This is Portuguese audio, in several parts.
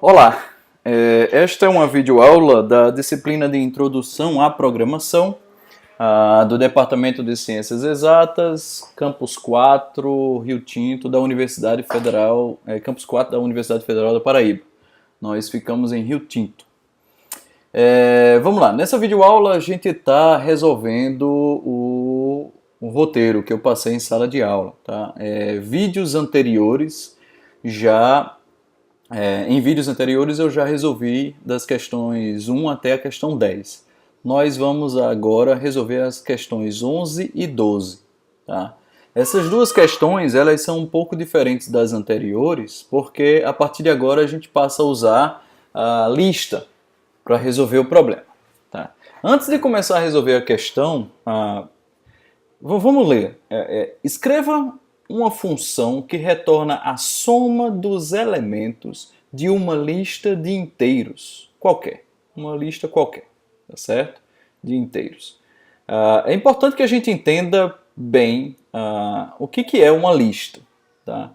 Olá, esta é uma videoaula da disciplina de Introdução à Programação do Departamento de Ciências Exatas, Campus 4, Rio Tinto, da Universidade Federal, Campus 4 da Universidade Federal da Paraíba. Nós ficamos em Rio Tinto. Vamos lá, nessa videoaula a gente está resolvendo o roteiro que eu passei em sala de aula. Tá? Vídeos anteriores em vídeos anteriores eu já resolvi das questões 1 até a questão 10. Nós vamos agora resolver as questões 11 e 12. Tá? Essas duas questões elas são um pouco diferentes das anteriores, porque a partir de agora a gente passa a usar a lista para resolver o problema. Tá? Antes de começar a resolver a questão, vamos ler. Escreva uma função que retorna a soma dos elementos de uma lista de inteiros qualquer. Uma lista qualquer, tá certo? De inteiros. É importante que a gente entenda bem o que é uma lista. Tá?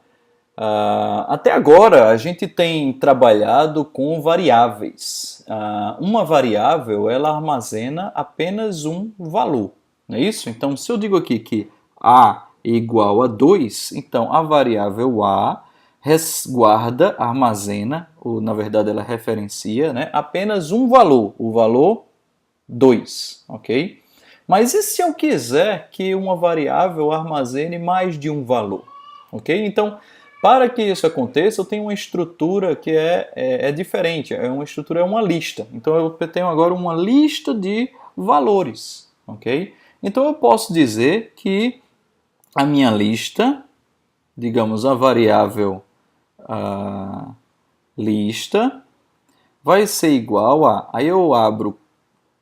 Até agora a gente tem trabalhado com variáveis. Uma variável ela armazena apenas um valor, não é isso? Então se eu digo aqui que A igual a 2, então a variável A resguarda, armazena, ou na verdade ela referencia, né, apenas um valor, o valor 2, ok? Mas e se eu quiser que uma variável armazene mais de um valor, ok? Então, para que isso aconteça, eu tenho uma estrutura que é diferente, é uma lista. Então eu tenho agora uma lista de valores, ok? Então eu posso dizer que a minha lista, digamos a variável lista, vai ser igual a... Aí eu abro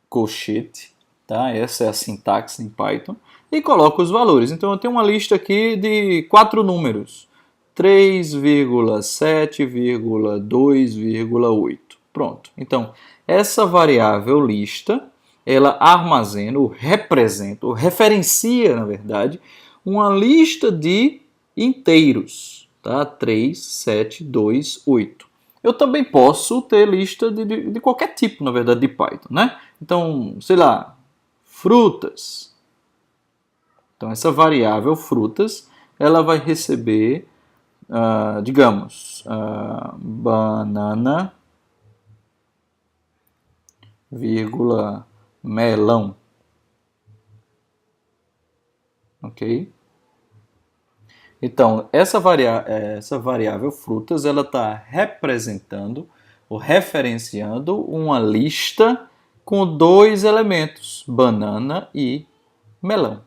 colchete, tá? Essa é a sintaxe em Python, e coloco os valores. Então eu tenho uma lista aqui de 4 números, 3,7,2,8. Pronto. Então essa variável lista, ela armazena, ou representa, ou referencia, na verdade, uma lista de inteiros, tá? 3, 7, 2, 8. Eu também posso ter lista de qualquer tipo, na verdade, de Python, né? Então, sei lá, frutas. Então, essa variável frutas, ela vai receber, digamos, banana, vírgula, melão. Ok? Então, essa variável frutas, ela está representando ou referenciando uma lista com 2 elementos, banana e melão.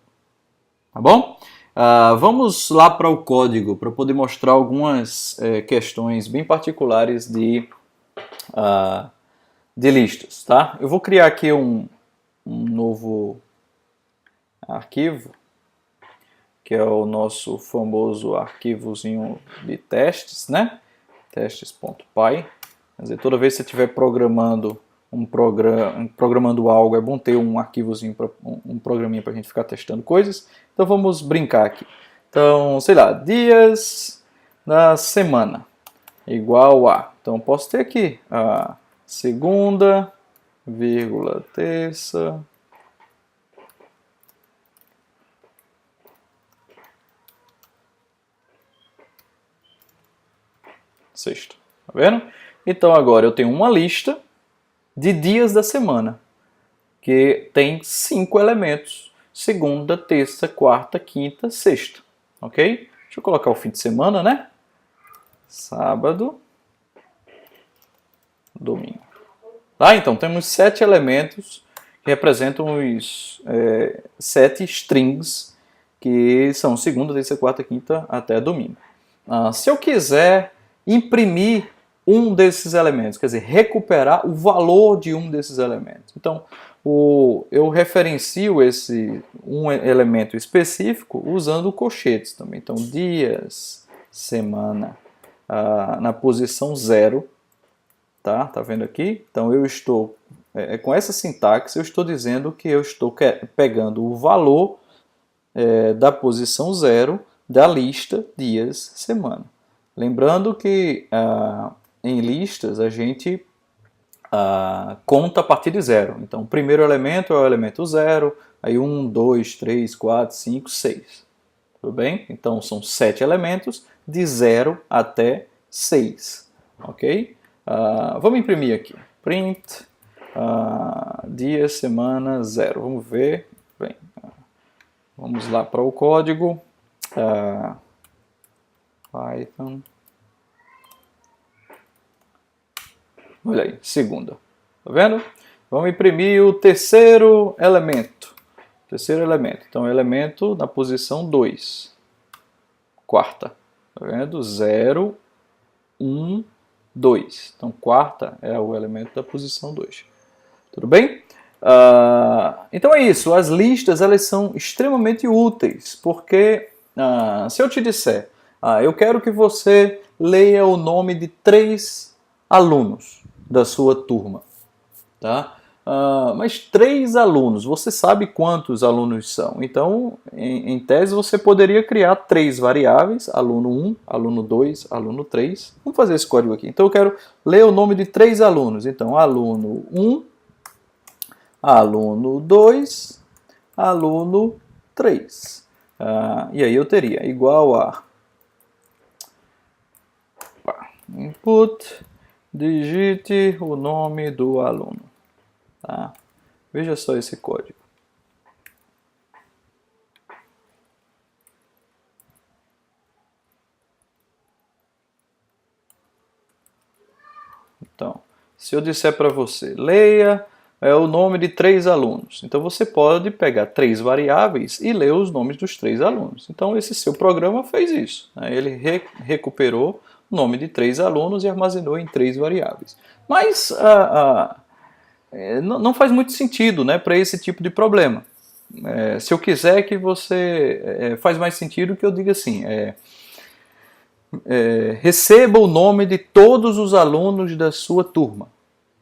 Tá bom? Vamos lá para o código para poder mostrar algumas questões bem particulares de listas. Tá? Eu vou criar aqui um novo arquivo, que é o nosso famoso arquivozinho de testes, né? Testes.py. Quer dizer, toda vez que você estiver programando programando algo, é bom ter um arquivozinho, um programinha para a gente ficar testando coisas. Então vamos brincar aqui. Então, sei lá, dias da semana igual a... Então posso ter aqui a segunda, vírgula, terça, sexta, tá vendo? Então agora eu tenho uma lista de dias da semana, que tem 5 elementos, segunda, terça, quarta, quinta, sexta, ok? Deixa eu colocar o fim de semana, né? Sábado, domingo. Tá? Então temos 7 elementos que representam os 7 strings, que são segunda, terça, quarta, quinta até domingo. Se eu quiser imprimir um desses elementos, quer dizer, recuperar o valor de um desses elementos. Então, eu referencio um elemento específico usando colchetes também. Então, dias, semana, na posição 0, tá vendo aqui? Então, eu estou, com essa sintaxe, eu estou dizendo que eu estou pegando o valor da posição 0 da lista dias, semana. Lembrando que em listas, a gente conta a partir de 0. Então, o primeiro elemento é o elemento 0, aí 1, 2, 3, 4, 5, 6. Tudo bem? Então, são 7 elementos de 0 até 6. Ok? Vamos imprimir aqui. Print, dia, semana, 0. Vamos ver. Bem, vamos lá para o código. Python. Olha aí, segunda. Tá vendo? Vamos imprimir o terceiro elemento. Então, elemento na posição 2. Quarta. Tá vendo? 0, 1, 2. Então, quarta é o elemento da posição 2. Tudo bem? Então é isso. As listas, elas são extremamente úteis, porque se eu te disser, eu quero que você leia o nome de 3 alunos da sua turma, tá? Mas 3 alunos, você sabe quantos alunos são. Então, em tese, você poderia criar 3 variáveis, aluno 1, aluno 2, aluno 3. Vamos fazer esse código aqui. Então, eu quero ler o nome de 3 alunos. Então, aluno 1, aluno 2, aluno 3. E aí eu teria igual a input, digite o nome do aluno. Tá? Veja só esse código. Então, se eu disser para você, leia o nome de 3 alunos. Então, você pode pegar 3 variáveis e ler os nomes dos 3 alunos. Então, esse seu programa fez isso. Ele recuperou o nome de 3 alunos e armazenou em 3 variáveis. Mas não faz muito sentido, né, para esse tipo de problema. Se eu quiser que você... faz mais sentido que eu diga assim... receba o nome de todos os alunos da sua turma.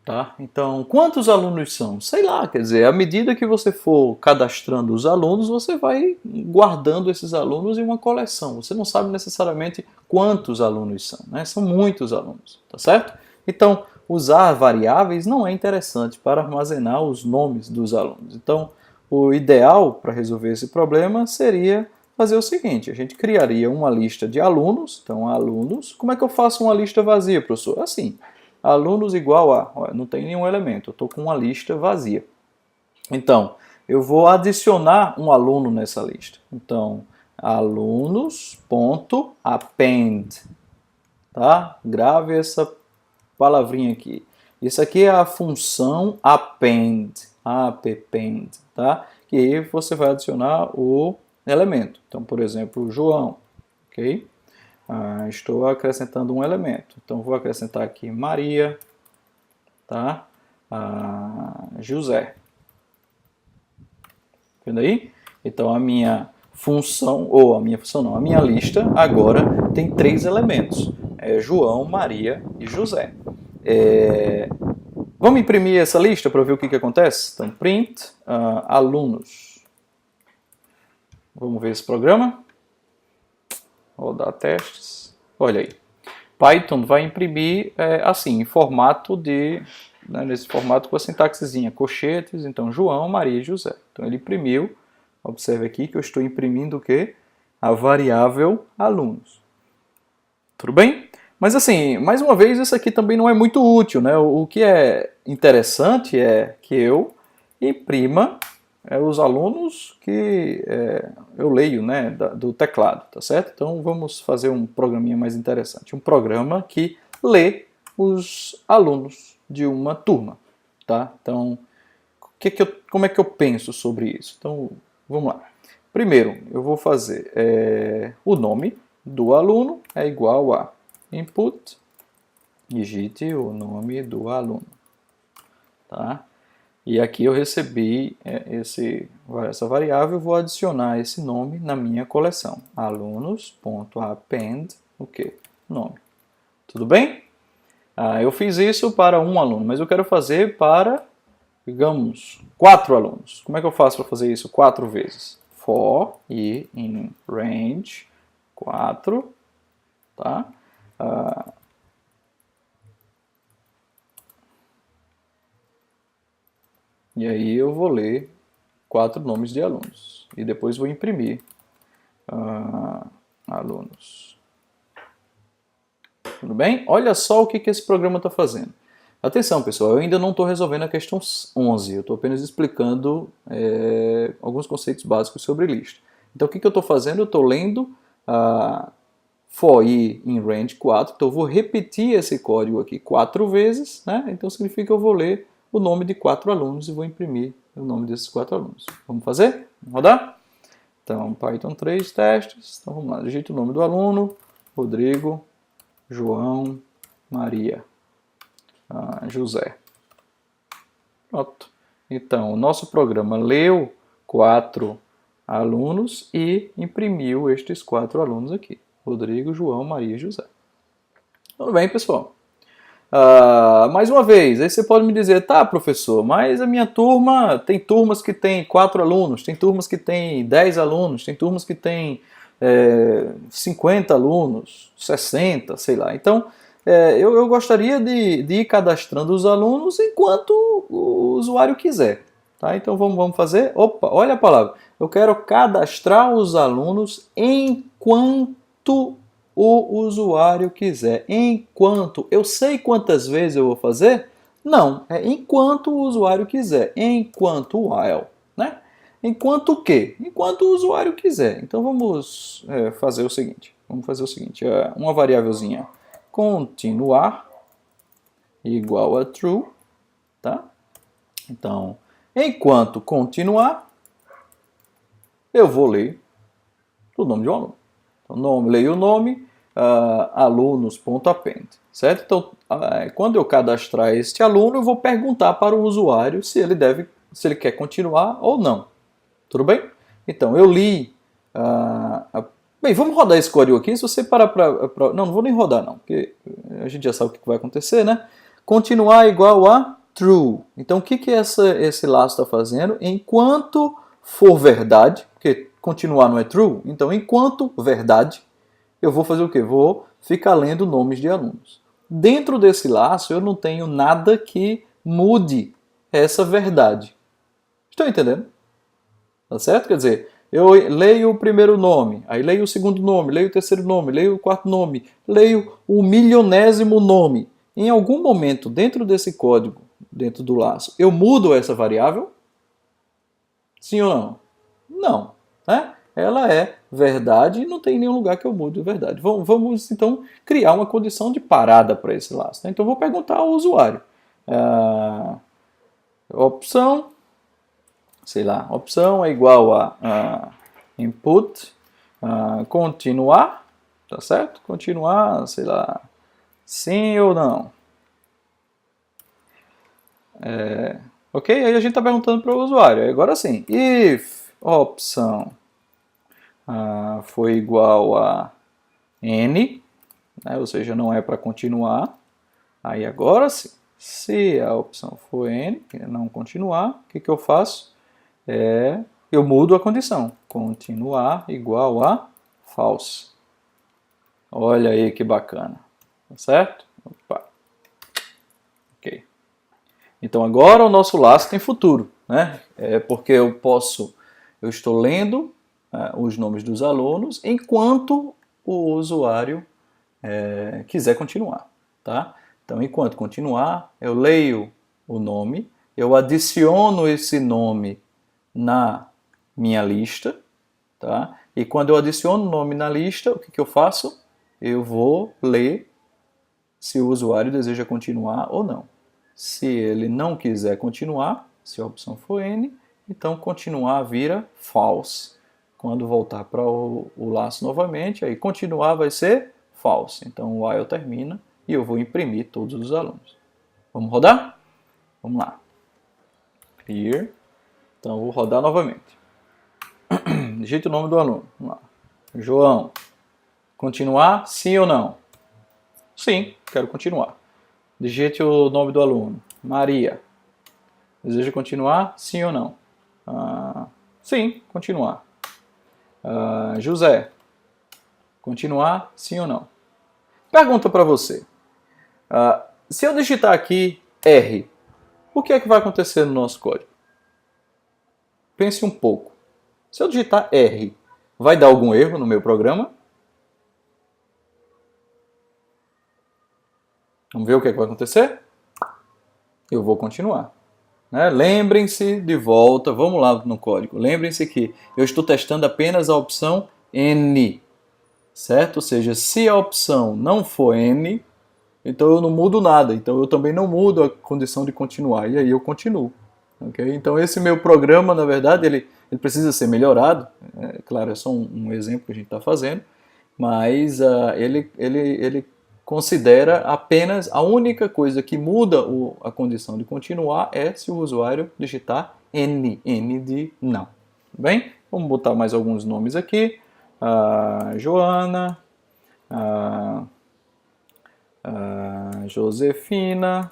Tá? Então, quantos alunos são? Sei lá, quer dizer, à medida que você for cadastrando os alunos, você vai guardando esses alunos em uma coleção. Você não sabe necessariamente quantos alunos são, né? São muitos alunos, tá certo? Então, usar variáveis não é interessante para armazenar os nomes dos alunos. Então, o ideal para resolver esse problema seria fazer o seguinte: a gente criaria uma lista de alunos. Então, alunos. Como é que eu faço uma lista vazia, professor? Assim. Alunos igual a, não tem nenhum elemento, eu estou com uma lista vazia. Então, eu vou adicionar um aluno nessa lista. Então, alunos.append. Tá? Grave essa palavrinha aqui. Isso aqui é a função append. Append, tá? E aí você vai adicionar o elemento. Então, por exemplo, João. Ok? Estou acrescentando um elemento. Então, vou acrescentar aqui Maria, tá? José. Vendo aí? Então, a minha função, ou a minha função não, a minha lista agora tem 3 elementos. João, Maria e José. Vamos imprimir essa lista para ver o que acontece? Então, print alunos. Vamos ver esse programa. Rodar testes. Olha aí. Python vai imprimir assim, em formato nesse formato com a sintaxezinha, colchetes, então João, Maria e José. Então ele imprimiu, observe aqui que eu estou imprimindo o quê? A variável alunos. Tudo bem? Mas assim, mais uma vez, isso aqui também não é muito útil, né? O que é interessante é que eu imprima os alunos que eu leio, né, do teclado, tá certo? Então vamos fazer um programinha mais interessante. Um programa que lê os alunos de uma turma, tá? Então, como é que eu penso sobre isso? Então, vamos lá. Primeiro, eu vou fazer o nome do aluno é igual a input, digite o nome do aluno, tá? E aqui eu recebi essa variável, vou adicionar esse nome na minha coleção. Alunos.append, o quê? Nome. Tudo bem? Eu fiz isso para um aluno, mas eu quero fazer para, digamos, 4 alunos. Como é que eu faço para fazer isso 4 vezes? For e in range 4, tá? E aí eu vou ler 4 nomes de alunos. E depois vou imprimir alunos. Tudo bem? Olha só o que esse programa está fazendo. Atenção, pessoal, eu ainda não estou resolvendo a questão 11. Eu estou apenas explicando alguns conceitos básicos sobre lista. Então, o que eu estou fazendo? Eu estou lendo for i in range 4. Então, eu vou repetir esse código aqui 4 vezes. Né? Então, significa que eu vou ler o nome de 4 alunos e vou imprimir o nome desses 4 alunos. Vamos fazer? Vamos rodar? Então, Python 3 testes. Então, vamos lá. Digite o nome do aluno. Rodrigo, João, Maria, José. Pronto. Então, o nosso programa leu 4 alunos e imprimiu estes 4 alunos aqui. Rodrigo, João, Maria e José. Tudo bem, pessoal? Mais uma vez, aí você pode me dizer, tá, professor, mas a minha turma, tem turmas que tem 4 alunos, tem turmas que tem 10 alunos, tem turmas que tem 50 alunos, 60, sei lá. Então, eu gostaria de ir cadastrando os alunos enquanto o usuário quiser. Tá? Então, vamos fazer. Opa, olha a palavra. Eu quero cadastrar os alunos enquanto o usuário quiser. Enquanto. Eu sei quantas vezes eu vou fazer? Não, é enquanto o usuário quiser. Enquanto while, né? Enquanto o quê? Enquanto o usuário quiser. Então vamos fazer o seguinte. Uma variávelzinha continuar igual a true, tá? Então, enquanto continuar, eu vou ler o nome de um aluno. Então, leio o nome, alunos.append, certo? Então, quando eu cadastrar este aluno, eu vou perguntar para o usuário se ele quer continuar ou não. Tudo bem? Então, eu li... Bem, vamos rodar esse código aqui. Se você parar para... Não vou nem rodar, não, porque a gente já sabe o que vai acontecer, né? Continuar igual a true. Então, o que esse laço está fazendo? Enquanto for verdade, porque continuar não é true, então, enquanto verdade, eu vou fazer o quê? Vou ficar lendo nomes de alunos. Dentro desse laço, eu não tenho nada que mude essa verdade. Estão entendendo? Tá certo? Quer dizer, eu leio o primeiro nome, aí leio o segundo nome, leio o terceiro nome, leio o quarto nome, leio o milionésimo nome. Em algum momento, dentro desse código, dentro do laço, eu mudo essa variável? Sim ou não? Não. Né? Ela é verdade e não tem nenhum lugar que eu mude a verdade. Vamos, então, criar uma condição de parada para esse laço. Né? Então, eu vou perguntar ao usuário. Opção... sei lá, opção é igual a input, continuar, tá certo? Continuar, sei lá, sim ou não. Ok? Aí a gente está perguntando para o usuário. Agora sim, if opção foi igual a n, né? Ou seja, não é para continuar, aí agora sim, se a opção for n, não continuar, o que eu faço? Eu mudo a condição. Continuar igual a false. Olha aí que bacana. Tá certo? Opa. Ok. Então agora o nosso laço tem futuro, né? Porque eu estou lendo os nomes dos alunos enquanto o usuário quiser continuar, tá? Então, enquanto continuar, eu leio o nome, eu adiciono esse nome na minha lista, tá? E quando eu adiciono o nome na lista, o que eu faço? Eu vou ler se o usuário deseja continuar ou não. Se ele não quiser continuar, se a opção for N, então continuar vira false. Quando voltar para o laço novamente, aí continuar vai ser false. Então o while termina e eu vou imprimir todos os alunos. Vamos rodar? Vamos lá. Clear. Então eu vou rodar novamente. Digite o nome do aluno. Vamos lá. João. Continuar, sim ou não? Sim, quero continuar. Digite o nome do aluno. Maria. Deseja continuar, sim ou não? Sim, continuar. José. Continuar, sim ou não? Pergunta para você. Se eu digitar aqui R, o que é que vai acontecer no nosso código? pense um pouco. Se eu digitar R, vai dar algum erro no meu programa? Vamos ver o que vai acontecer? Eu vou continuar. Né? Lembrem-se de volta, vamos lá no código. Lembrem-se que eu estou testando apenas a opção N. Certo? Ou seja, se a opção não for N, então eu não mudo nada. Então eu também não mudo a condição de continuar. E aí eu continuo. Okay? Então esse meu programa, na verdade, ele precisa ser melhorado. Claro, é só um exemplo que a gente está fazendo. Mas ele considera apenas a única coisa que muda a condição de continuar é se o usuário digitar N de não. Bem, vamos botar mais alguns nomes aqui. Joana, Josefina,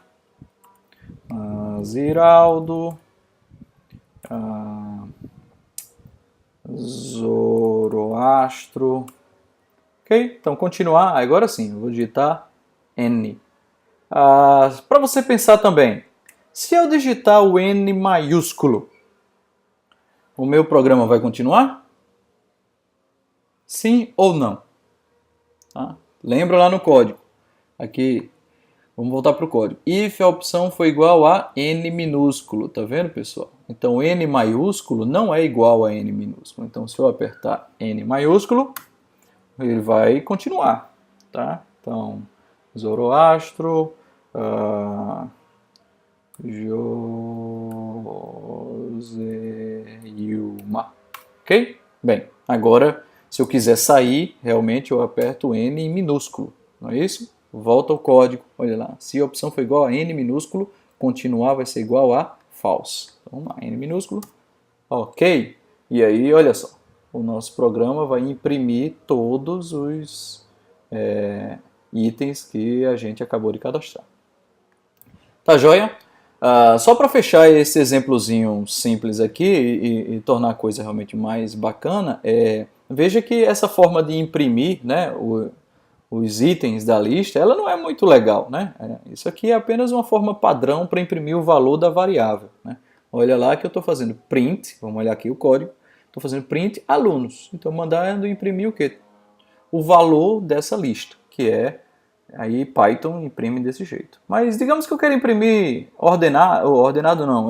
Ziraldo, Zoroastro. Ok? Então, continuar. Agora sim, eu vou digitar N. Para você pensar também, se eu digitar o N maiúsculo, o meu programa vai continuar? Sim ou não? Tá? Lembra lá no código. Aqui, vamos voltar para o código. If a opção for igual a N minúsculo. Tá vendo, pessoal? Então, N maiúsculo não é igual a N minúsculo. Então, se eu apertar N maiúsculo, ele vai continuar, tá? Então, Zoroastro, Joseilma, ok? Bem, agora, se eu quiser sair, realmente eu aperto N em minúsculo, não é isso? Volta ao código, olha lá, se a opção for igual a N minúsculo, continuar vai ser igual a false. Então, vamos lá, N minúsculo, ok? E aí, olha só. O nosso programa vai imprimir todos os itens que a gente acabou de cadastrar. Tá joia? Só para fechar esse exemplozinho simples aqui e tornar a coisa realmente mais bacana, veja que essa forma de imprimir, né, os itens da lista, ela não é muito legal. Né? Isso aqui é apenas uma forma padrão para imprimir o valor da variável. Né? Olha lá que eu estou fazendo print, vamos olhar aqui o código. Estou fazendo print alunos. Então, mandando imprimir o quê? O valor dessa lista, que aí Python imprime desse jeito. Mas digamos que eu quero imprimir ordenado não,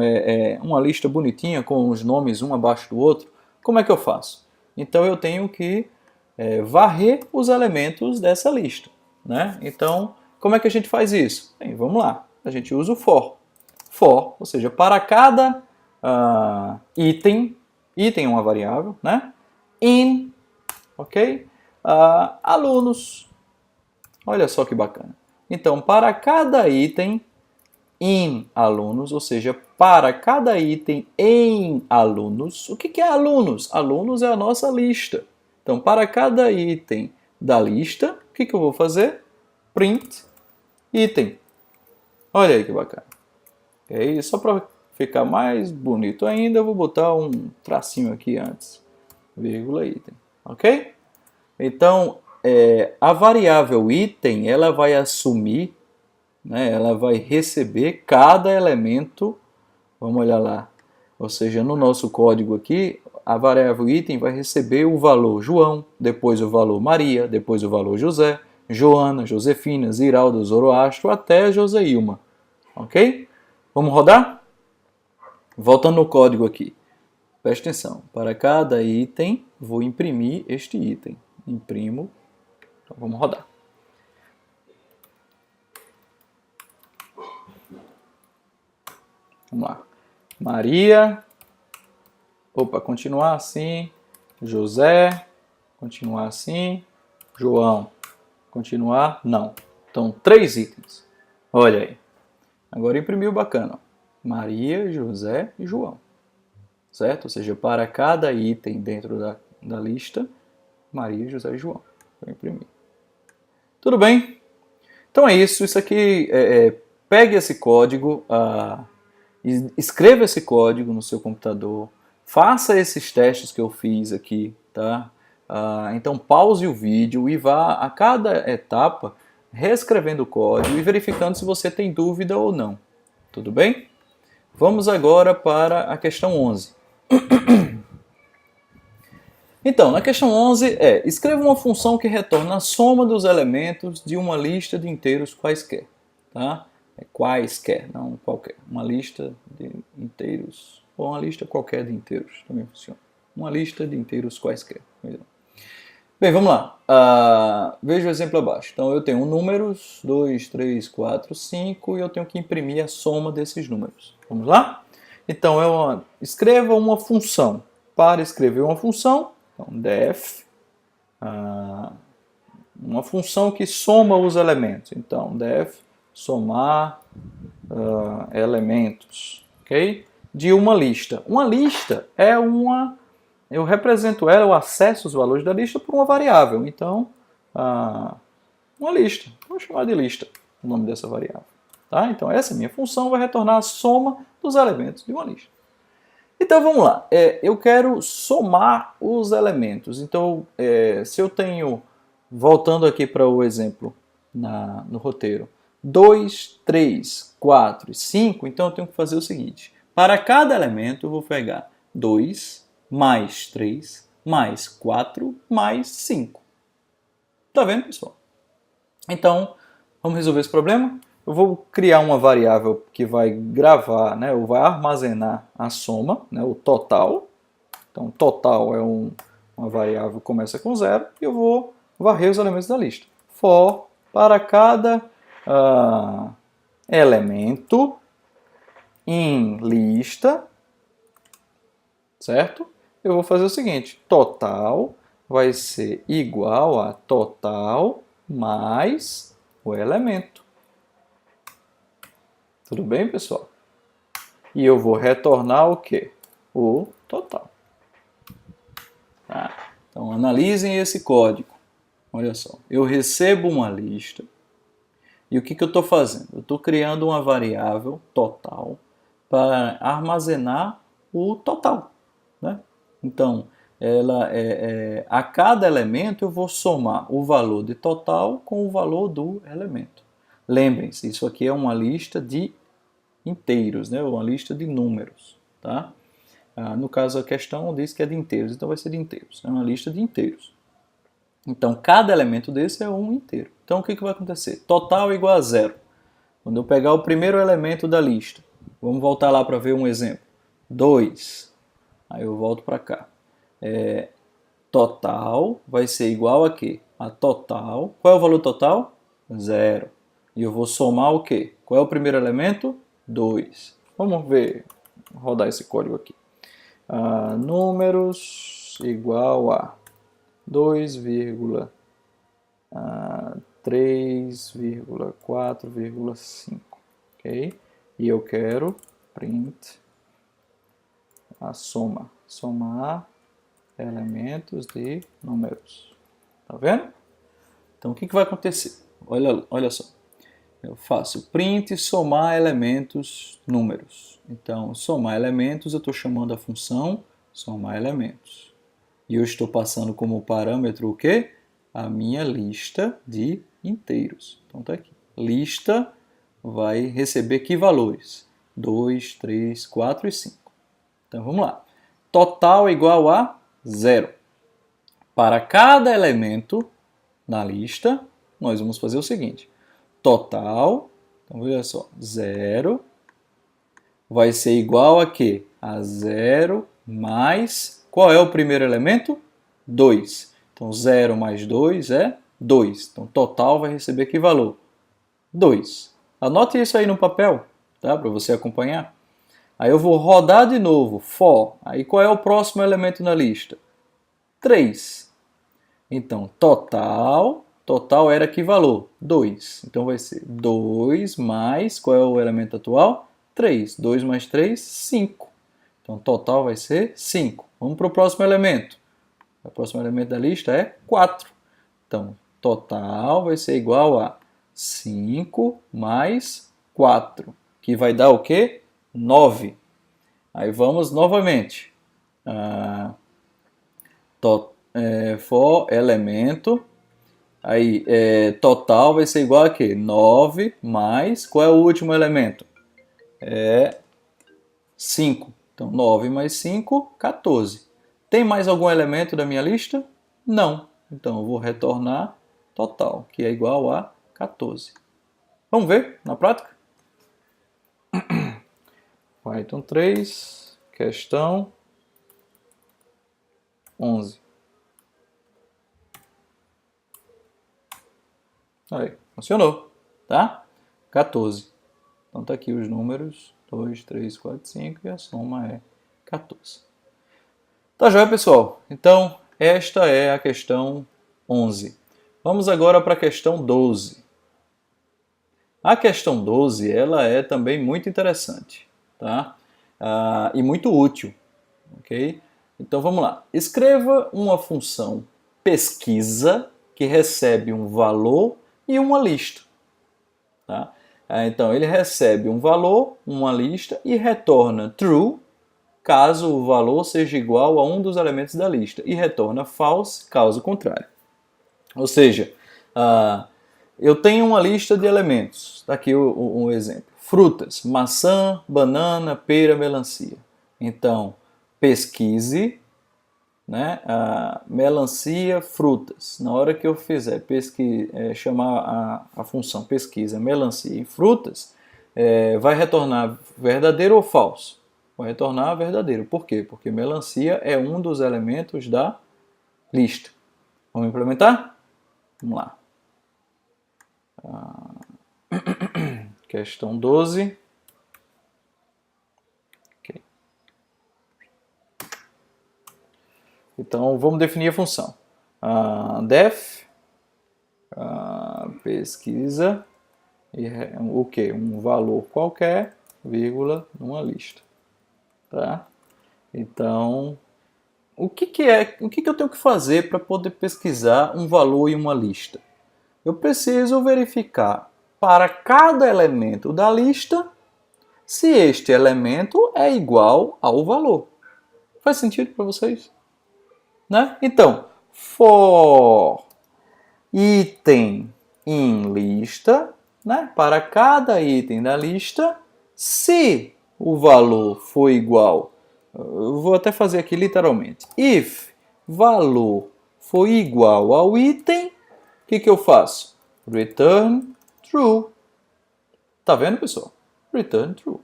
uma lista bonitinha com os nomes um abaixo do outro. Como é que eu faço? Então, eu tenho que varrer os elementos dessa lista. Né? Então, como é que a gente faz isso? Bem, vamos lá. A gente usa o for. For, ou seja, para cada item é uma variável, né? In, ok? Alunos. Olha só que bacana. Então, para cada item in alunos, ou seja, para cada item em alunos, o que é alunos? Alunos é a nossa lista. Então, para cada item da lista, o que eu vou fazer? Print item. Olha aí que bacana. Ok? Só para ficar mais bonito ainda, eu vou botar um tracinho aqui antes, vírgula item, ok? Então, a variável item, ela vai assumir, né, ela vai receber cada elemento, vamos olhar lá, ou seja, no nosso código aqui, a variável item vai receber o valor João, depois o valor Maria, depois o valor José, Joana, Josefina, Ziraldo, Zoroastro, até Joseilma, ok? Vamos rodar? Voltando no código aqui, preste atenção, para cada item vou imprimir este item, imprimo, então vamos rodar. Vamos lá, Maria, continuar assim, José, continuar assim, João, continuar, não. Então, 3 itens, olha aí, agora imprimiu bacana. Maria, José e João, certo? Ou seja, para cada item dentro da lista, Maria, José e João. Vou imprimir. Tudo bem? Então é isso. Isso aqui, pegue esse código, escreva esse código no seu computador, faça esses testes que eu fiz aqui, tá? Então pause o vídeo e vá a cada etapa reescrevendo o código e verificando se você tem dúvida ou não. Tudo bem? Vamos agora para a questão 11. Então, na questão 11 escreva uma função que retorna a soma dos elementos de uma lista de inteiros quaisquer. Tá? Quaisquer, não qualquer. Uma lista de inteiros, ou uma lista qualquer de inteiros, também funciona. Uma lista de inteiros quaisquer. Bem, vamos lá. Veja o exemplo abaixo. Então, eu tenho números, 2, 3, 4, 5, e eu tenho que imprimir a soma desses números. Vamos lá? Então, escreva uma função. Para escrever uma função, então, def, uma função que soma os elementos. Então, def somar elementos, ok? De uma lista. Uma lista é eu represento ela, eu acesso os valores da lista por uma variável. Então, uma lista. Vou chamar de lista o nome dessa variável. Tá? Então, essa minha função vai retornar a soma dos elementos de uma lista. Então, vamos lá. Eu quero somar os elementos. Então, se eu tenho, voltando aqui para o exemplo no roteiro, 2, 3, 4 e 5, então eu tenho que fazer o seguinte. Para cada elemento, eu vou pegar 2 mais 3 mais 4 mais 5. Tá vendo, pessoal? Então, vamos resolver esse problema? Eu vou criar uma variável que vai gravar, né, ou vai armazenar a soma, né, o total. Então, total é uma variável que começa com 0 e eu vou varrer os elementos da lista. For, para cada elemento em lista, certo? Eu vou fazer o seguinte, total vai ser igual a total mais o elemento. Tudo bem, pessoal? E eu vou retornar o quê? O total. Tá? Então, analisem esse código. Olha só, eu recebo uma lista e o que eu estou fazendo? Eu estou criando uma variável total para armazenar o total. Né? Então, a cada elemento eu vou somar o valor de total com o valor do elemento. Lembrem-se, isso aqui é uma lista de inteiros, né? Uma lista de números. Tá? No caso, a questão diz que é de inteiros, então vai ser de inteiros. É uma lista de inteiros. Então, cada elemento desse é um inteiro. Então, o que vai acontecer? Total igual a 0. Quando eu pegar o primeiro elemento da lista, vamos voltar lá para ver um exemplo. 2. Aí eu volto para cá. Total vai ser igual a quê? A total. Qual é o valor total? 0. E eu vou somar o quê? Qual é o primeiro elemento? 2. Vamos ver, rodar esse código aqui. Números igual a 2,3,4,5. Ok? E eu quero print a soma. Somar elementos de números. Tá vendo? Então, o que vai acontecer? Olha só. Eu faço print somar elementos números. Então, somar elementos, eu estou chamando a função somar elementos. E eu estou passando como parâmetro o quê? A minha lista de inteiros. Então, está aqui. Lista vai receber que valores? 2, 3, 4 e 5. Então, vamos lá. Total igual a 0. Para cada elemento na lista, nós vamos fazer o seguinte. Total, então veja só, 0 vai ser igual a quê? A 0 mais, qual é o primeiro elemento? 2. Então 0 mais 2 é 2. Então total vai receber que valor? 2. Anote isso aí no papel, tá? Para você acompanhar. Aí eu vou rodar de novo, for. Aí qual é o próximo elemento na lista? 3. Então total era que valor? 2. Então vai ser 2 mais, qual é o elemento atual? 3. 2 mais 3, 5. Então total vai ser 5. Vamos para o próximo elemento. O próximo elemento da lista é 4. Então total vai ser igual a 5 mais 4, que vai dar o quê? 9. Aí vamos novamente. For elemento. Aí, total vai ser igual a quê? 9 mais, qual é o último elemento? 5. Então, 9 mais 5, 14. Tem mais algum elemento da minha lista? Não. Então, eu vou retornar total, que é igual a 14. Vamos ver na prática? Python 3, questão 11. Aí, funcionou, tá? 14. Então tá aqui os números 2, 3, 4, 5 e a soma é 14. Tá joia, pessoal? Então, esta é a questão 11. Vamos agora para a questão 12. A questão 12, ela é também muito interessante, tá? E muito útil, ok? Então vamos lá. Escreva uma função pesquisa que recebe um valor e uma lista, tá? Então ele recebe um valor, uma lista e retorna true caso o valor seja igual a um dos elementos da lista e retorna false caso contrário. Ou seja, eu tenho uma lista de elementos. Está aqui um exemplo. Frutas, maçã, banana, pera, melancia. Então, pesquise, né, melancia, frutas. Na hora que eu fizer chamar a função pesquisa melancia e frutas, vai retornar verdadeiro ou falso? Vai retornar verdadeiro. Por quê? Porque melancia é um dos elementos da lista. Vamos implementar? Vamos lá. Questão 12. Okay. Então, vamos definir a função. Def, pesquisa, e o que? Um valor qualquer, vírgula, numa lista. Tá? Então, o que eu tenho que fazer para poder pesquisar um valor em uma lista? Eu preciso verificar para cada elemento da lista se este elemento é igual ao valor. Faz sentido para vocês? Né? Então, for item in lista, né? Para cada item da lista, se o valor for igual, eu vou até fazer aqui literalmente, if valor for igual ao item, o que eu faço? Return true. Tá vendo, pessoal? Return true.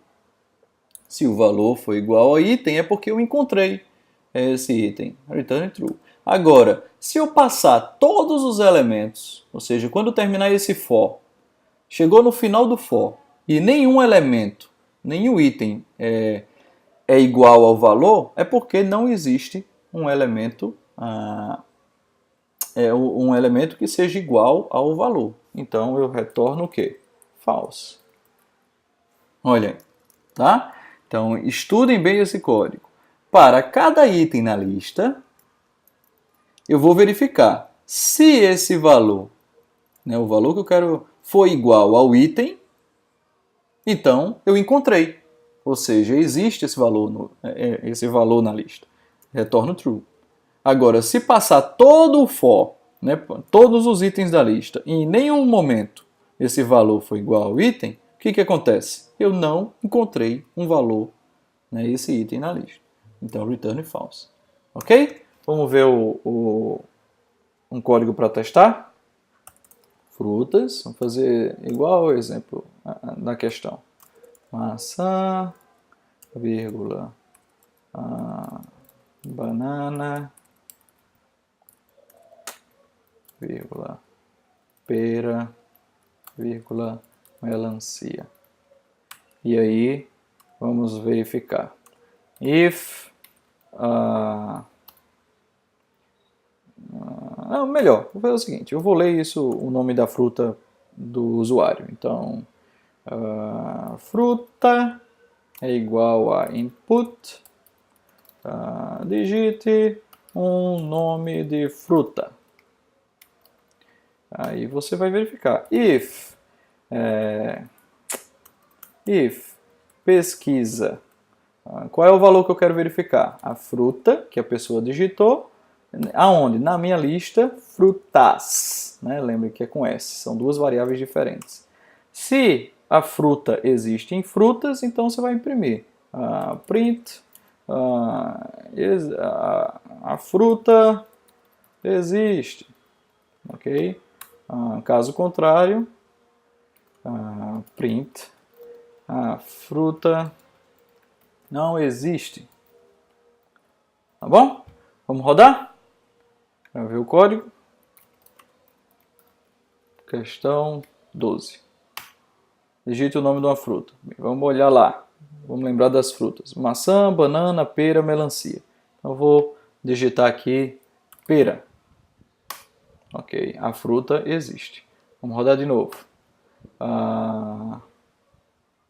Se o valor for igual ao item, é porque eu encontrei esse item. Return true. Agora, se eu passar todos os elementos, ou seja, quando terminar esse for, chegou no final do for, e nenhum elemento, nenhum item é igual ao valor, é porque não existe um elemento um elemento que seja igual ao valor. Então eu retorno o quê? False. Olha aí, tá? Então estudem bem esse código. Para cada item na lista, eu vou verificar se esse valor, né, o valor que eu quero, for igual ao item, então eu encontrei. Ou seja, existe esse valor na lista. Retorno true. Agora, se passar todo o for, né, todos os itens da lista, e em nenhum momento esse valor foi igual ao item, o que acontece? Eu não encontrei um valor, né, esse item na lista. Então, return false. Ok? Vamos ver um código para testar. Frutas. Vamos fazer igual ao exemplo da questão. Maçã, vírgula, banana, vírgula, pera, vírgula, melancia. E aí, vamos verificar. If, melhor, vou fazer o seguinte, eu vou ler o nome da fruta do usuário. Então, fruta é igual a input, digite um nome de fruta. Aí você vai verificar. If pesquisa, qual é o valor que eu quero verificar? A fruta que a pessoa digitou, aonde? Na minha lista, frutas. Né? Lembre que é com S, são duas variáveis diferentes. Se a fruta existe em frutas, então você vai imprimir print a fruta existe, ok? Caso contrário, print, a fruta não existe. Tá bom? Vamos rodar? Para ver o código. Questão 12. Digite o nome de uma fruta. Vamos olhar lá. Vamos lembrar das frutas. Maçã, banana, pera, melancia. Então eu vou digitar aqui pera. Ok, a fruta existe. Vamos rodar de novo.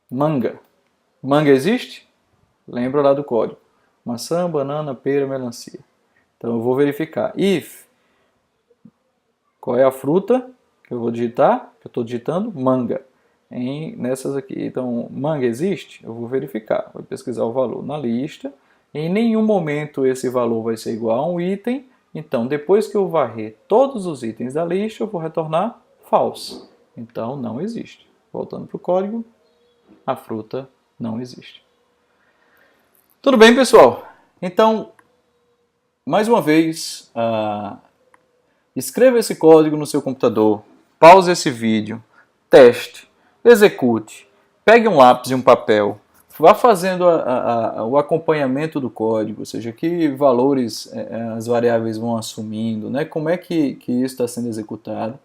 Manga. Manga existe? Lembra lá do código. Maçã, banana, pera, melancia. Então eu vou verificar. If. Qual é a fruta que eu vou digitar? Que eu estou digitando? Manga. Nessas aqui. Então, manga existe? Eu vou verificar. Vou pesquisar o valor na lista. Em nenhum momento esse valor vai ser igual a um item. Então, depois que eu varrer todos os itens da lista, eu vou retornar false. Então, não existe. Voltando para o código, a fruta não existe. Tudo bem, pessoal? Então, mais uma vez, escreva esse código no seu computador, pause esse vídeo, teste, execute, pegue um lápis e um papel, vá fazendo o acompanhamento do código, ou seja, que valores as variáveis vão assumindo, né? Como é que isso está sendo executado,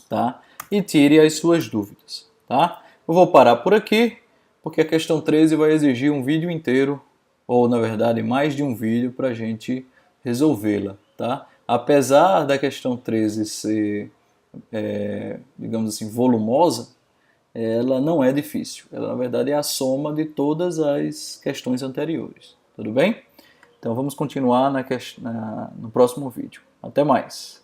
tá? E tire as suas dúvidas, tá? Eu vou parar por aqui, porque a questão 13 vai exigir um vídeo inteiro, ou na verdade mais de um vídeo para a gente resolvê-la, tá? Apesar da questão 13 ser, digamos assim, volumosa, ela não é difícil. Ela, na verdade, é a soma de todas as questões anteriores. Tudo bem? Então, vamos continuar no próximo vídeo. Até mais!